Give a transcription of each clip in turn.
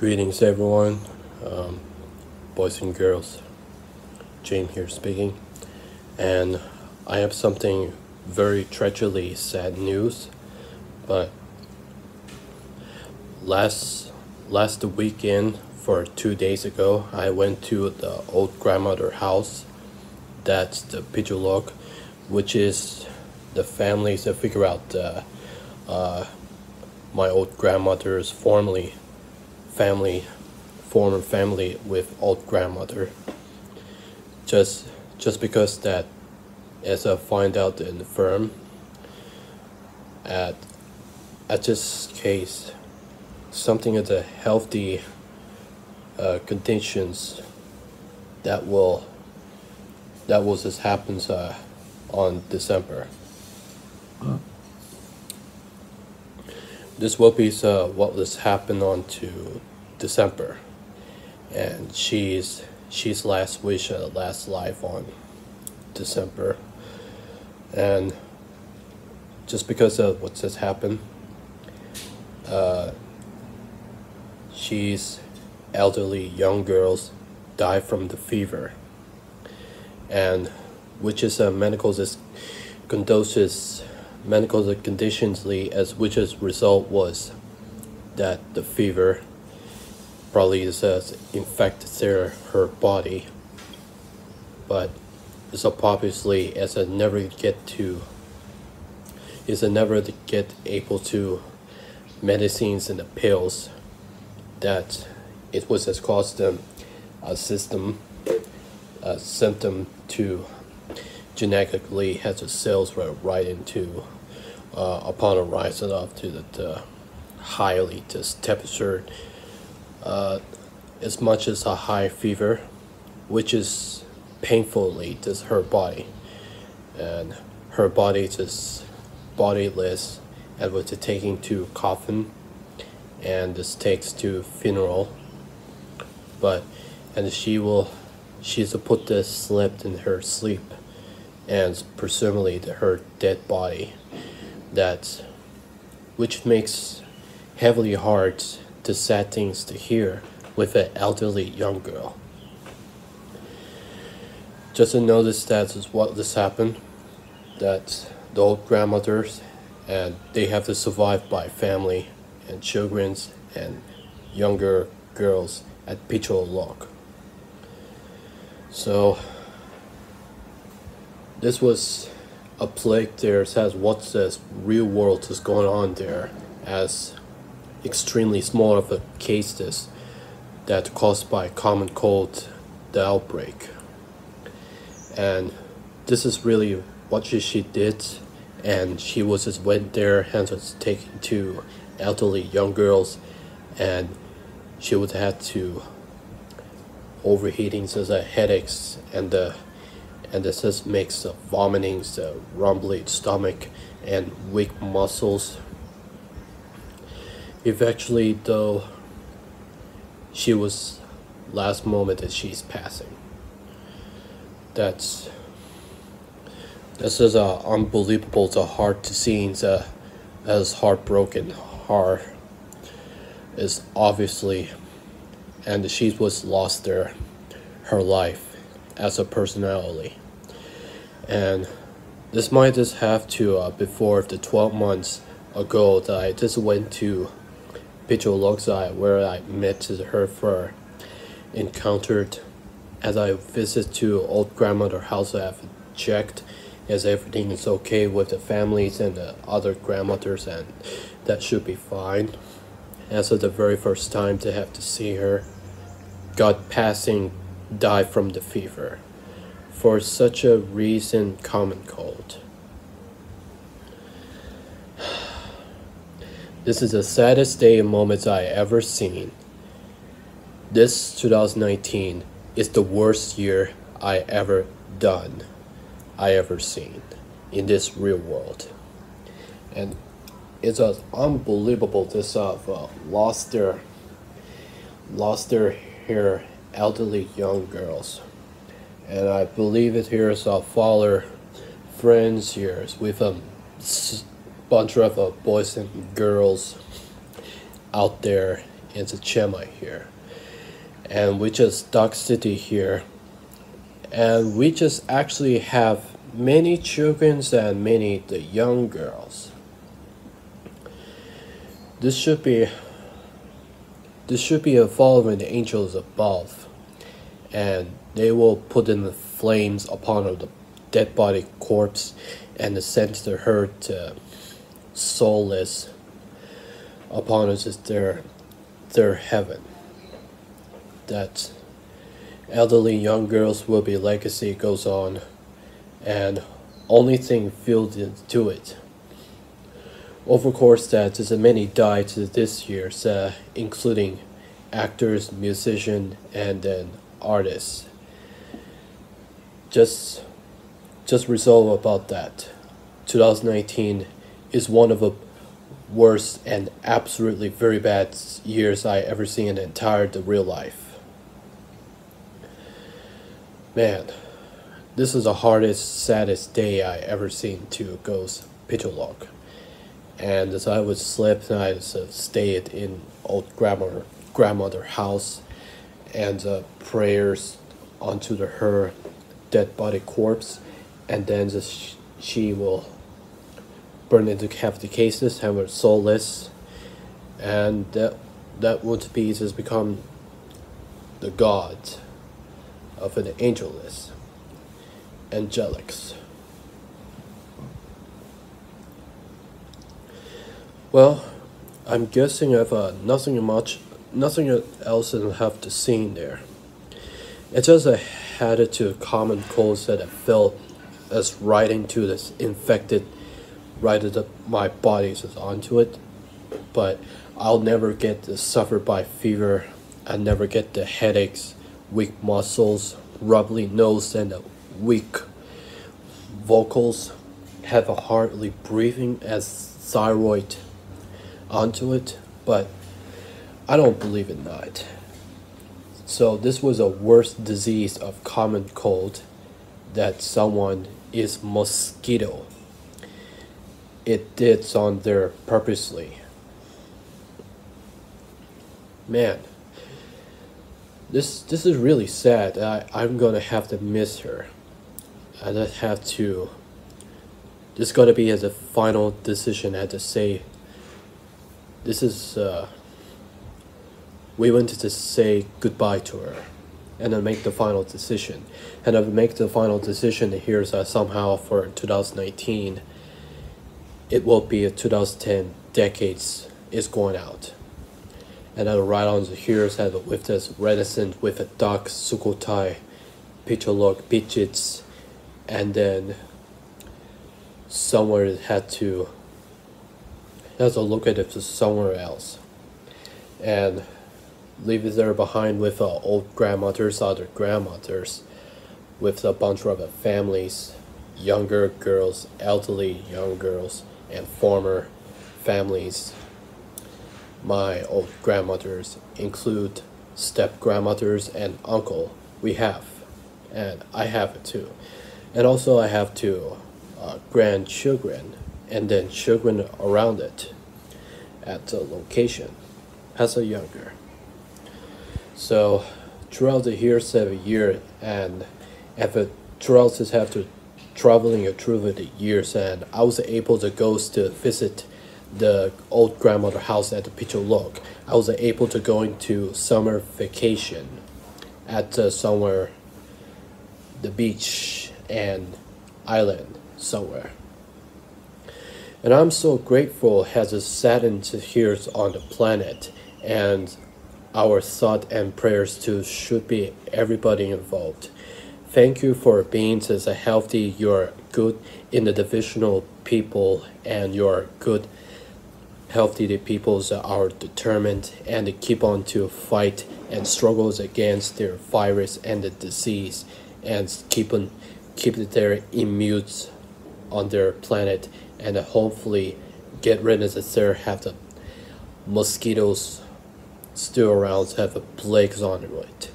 Greetings, everyone, boys and girls. James here speaking, and I have something very tragically sad news. But last weekend, for 2 days ago, I went to the old grandmother house. That's the Pijulok, which is the families that figure out my old grandmother's former family with old grandmother. Just because that, as I find out in the firm, at this case, something of the healthy conditions that will just happens on December. This will be what was happened on to December, and she's last wish, last life on December, and just because of what just happened, she's elderly young girls die from the fever, and which is medical conditions as which is result was that the fever probably is infected her body, but it's obviously as a never get able to medicines and the pills, that it was has caused them a symptom to genetically has the cells right into upon a rise up to the highly this temperature, as much as a high fever, which is painfully just her body, and her body just bodiless, and was taking to coffin, and this takes to funeral, and she's put this slept in her sleep, and presumably her dead body, which makes heavily hard to sad things to hear with an elderly young girl. Just to notice that is what this happened, that the old grandmothers, and they have to survive by family and children's and younger girls at Pichol Lock. So this was a plague there, says what's this real world is going on there, as extremely small of a cases that caused by common cold, the outbreak. And this is really what she did, and she was just went there and was taken to elderly young girls, and she would have to overheating, such as headaches, and this just makes vomitings, rumbling stomach, and weak muscles. Eventually, though, she was last moment that she's passing. This is unbelievable, to hard to see, as heartbroken heart is obviously, and she was lost there her life as a personality. And this might just have to before the 12 months ago that I just went to Picholoxai, where I met her encountered, as I visit to old grandmother house. I have checked as everything is okay with the families and the other grandmothers, and that should be fine. As of the very first time to have to see her, got passing, died from the fever for such a recent common cold. This is the saddest day and moments I ever seen. This 2019 is the worst year I ever seen in this real world. And it's unbelievable, this lost their here elderly young girls. And I believe it here is our father friends here with a bunch of boys and girls out there in the Chennai here, and we just Dock City here, and we just actually have many children and many the young girls. This should be following the angels above, and they will put in the flames upon the dead body corpse and send the herd to soulless upon us is their heaven. That elderly young girls will be legacy goes on, and only thing filled into it. Of course, that many died this year, including actors, musicians, and then artists. Just resolve about that. 2019 is one of the worst and absolutely very bad years I ever seen in the entire real life. Man, this is the hardest, saddest day I ever seen to goes picture log. And as I would sleep, and I stayed in old grandmother house, and prayers onto her dead body corpse, and then she will burn into cavity cases, have her soulless, and that would be just become the god of an angelics. Well, I'm guessing I've nothing else I have to see in there. It's just I had it to common colds that I felt as right into this infected, right at my body just onto it. But I'll never get to suffer by fever. I never get the headaches, weak muscles, rubbly nose, and weak vocals. Have a hardly breathing as thyroid onto it, but I don't believe in that. So this was a worse disease of common cold that someone is mosquito. It did on there purposely. Man, this is really sad. I'm gonna have to miss her. I just have to. This is gonna be as a final decision. I had to say. This is, we went to say goodbye to her, and then make the final decision. And if we make the final decision, here's somehow for 2019, it will be a 2010 decades is going out. And then right on the here's have with this reticent with a dark Sukhothai, Picholog Bichits, and then somewhere it had to look at it somewhere else, and leave it there behind with old grandmothers, other grandmothers, with a bunch of families, younger girls, elderly young girls, and former families. My old grandmothers include step grandmothers and uncle. We have, and I have it too, and also I have two grandchildren, and then children around it at the location as a younger. So throughout the years of a year, and throughout this after traveling through the years, and I was able to go to visit the old grandmother house at the Picholog. I was able to go into summer vacation at somewhere the beach and island somewhere. And I'm so grateful has a saddened here on the planet, and our thought and prayers to should be everybody involved. Thank you for being as a healthy, you're good in the divisional people, and you're good healthy peoples that are determined and to keep on to fight and struggles against their virus and the disease, and keep their immune on their planet, and hopefully get rid of the have the mosquitoes still around, have a plagues on it.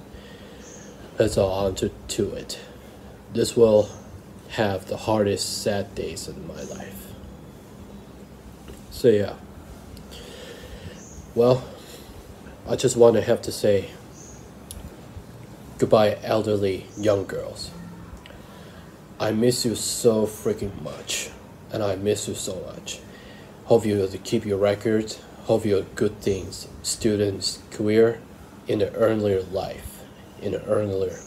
That's all on to it. This will have the hardest sad days in my life. So yeah. Well, I just want to have to say goodbye, elderly young girls. I miss you so freaking much, and I miss you so much. Hope you keep your record. Hope you have good things, students' career, in the earlier life, in the earlier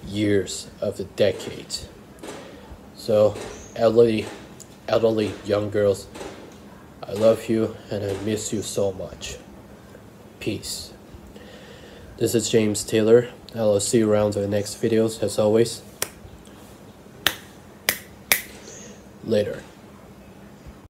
years of the decade. So, elderly young girls, I love you and I miss you so much. Peace. This is James Taylor. I'll see you around the next videos as always. Later.